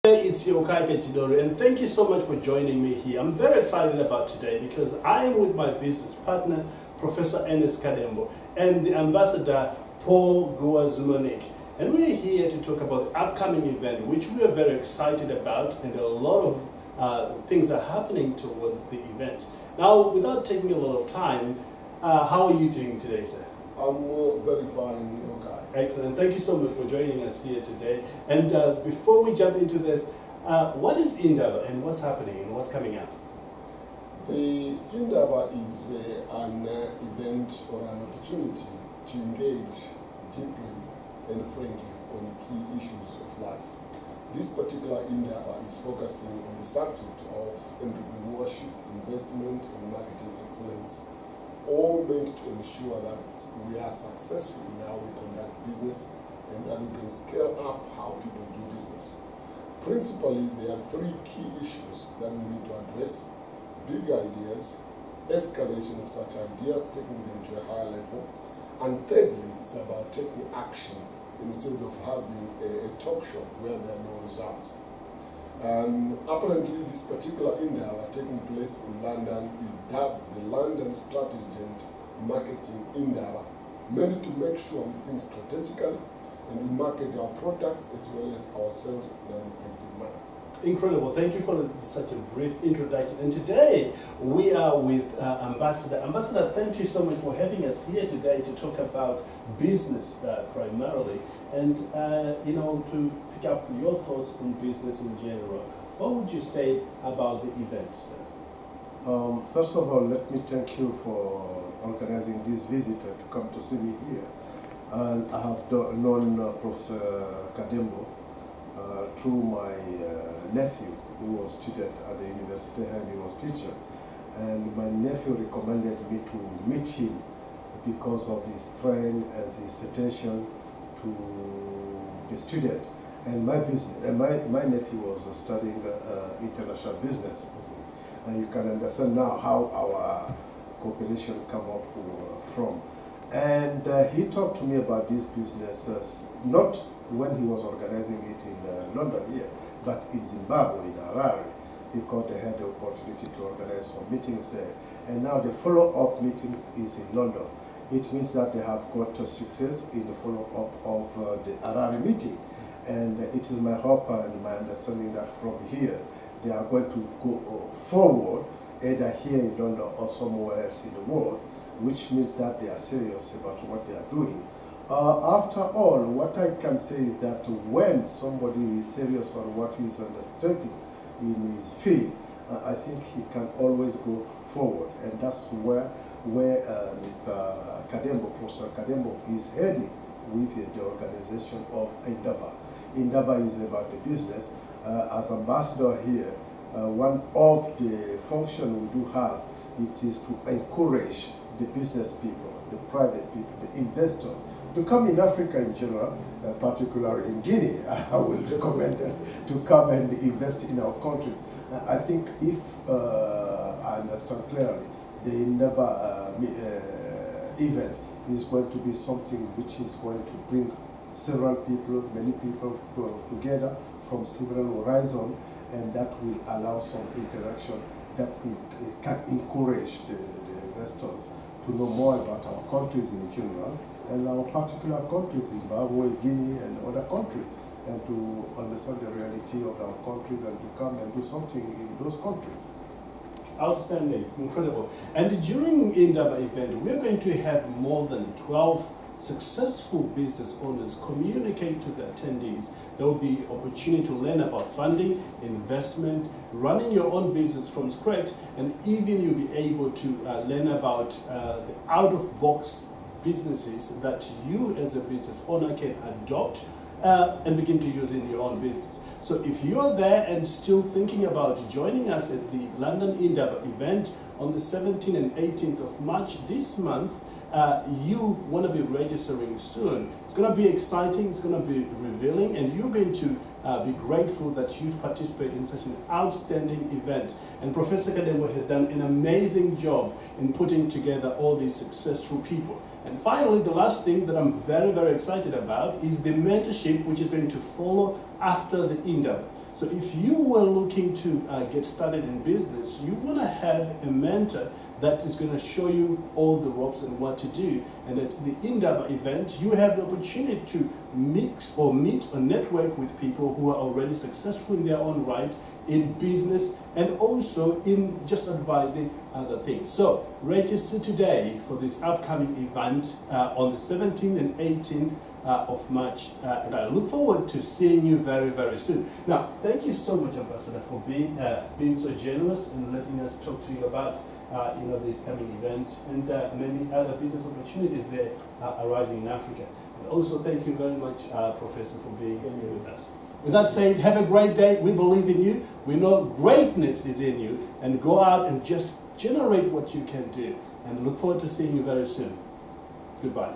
It's Yeukai Kajidori, and thank you so much for joining me here. I'm very excited about today because I am with my business partner, Professor Kadembo, and the ambassador, Paul Guazumanik. And we're here to talk about the upcoming event, which we are very excited about, and a lot of things are happening towards the event. Now, without taking a lot of time, how are you doing today, sir? I'm very fine, Yeukai. Excellent. Thank you so much for joining us here today. And before we jump into this, what is Indaba and what's happening and what's coming up? The Indaba is an event or an opportunity to engage deeply and frankly on key issues of life. This particular Indaba is focusing on the subject of entrepreneurship, investment, and marketing excellence, all meant to ensure that we are successful in how we conduct business and that we can scale up how people do business. Principally, there are three key issues that we need to address: big ideas, escalation of such ideas, taking them to a higher level, and thirdly, it's about taking action instead of having a talk show where there are no results. Apparently, this particular Indaba taking place in London is dubbed the London Strategy and Marketing Indaba, meant to make sure we think strategically and we market our products as well as ourselves in an effective manner. Incredible. Thank you for such a brief introduction. And today we are with Ambassador. Ambassador, thank you so much for having us here today to talk about business primarily, and to pick up your thoughts on business in general. What would you say about the event, sir? First of all, let me thank you for organizing this visitor to come to see me here. And I have known Professor Kadembo through my nephew, who was a student at the university and he was teacher. And my nephew recommended me to meet him because of his strength and his attention to the student. And my nephew was studying international business. And you can understand now how our cooperation come up from. And he talked to me about this business, not when he was organizing it in London here, but in Zimbabwe, in Harare, because they had the opportunity to organize some meetings there. And now the follow-up meetings is in London. It means that they have got success in the follow-up of the Harare meeting. And it is my hope and my understanding that from here, they are going to go forward, either here in London or somewhere else in the world, which means that they are serious about what they are doing. After all, what I can say is that when somebody is serious on what he is undertaking in his field, I think he can always go forward. And that's where Mr. Kadembo, Professor Kadembo, is heading with the organization of Indaba. Indaba is about the business. As ambassador here, one of the functions we do have, it is to encourage the business people, the private people, the investors, to come in Africa in general, particularly in Guinea. I will recommend them to come and invest in our countries. I think if I understand clearly, the Indaba event is going to be something which is going to bring several people, many people together from several horizons, and that will allow some interaction that can encourage the investors to know more about our countries in general and our particular countries, Zimbabwe, Guinea, and other countries, and to understand the reality of our countries and to come and do something in those countries. Outstanding, incredible. And during Indaba event, we're going to have more than 12 successful business owners communicate to the attendees. There will be opportunity to learn about funding, investment, running your own business from scratch, and even you'll be able to learn about the out-of-box businesses that you as a business owner can adopt and begin to use in your own business. So if you're there and still thinking about joining us at the London Indaba event on the 17th and 18th of March this month, you want to be registering soon. It's going to be exciting, it's going to be revealing, and you're going to be grateful that you've participated in such an outstanding event. And Professor Kadembo has done an amazing job in putting together all these successful people. And finally, the last thing that I'm very, very excited about is the mentorship which is going to follow after the Indaba. So if you were looking to get started in business, you want to have a mentor that is going to show you all the ropes and what to do. And at the Indaba event, you have the opportunity to mix or meet or network with people who are already successful in their own right in business and also in just advising other things. So register today for this upcoming event on the 17th and 18th of March, and I look forward to seeing you very, very soon. Now, thank you so much, Ambassador, for being so generous and letting us talk to you about this coming event and many other business opportunities there arising in Africa. And also, thank you very much, Professor, for being here with us. With that said, have a great day. We believe in you. We know greatness is in you, and go out and just generate what you can do. And look forward to seeing you very soon. Goodbye.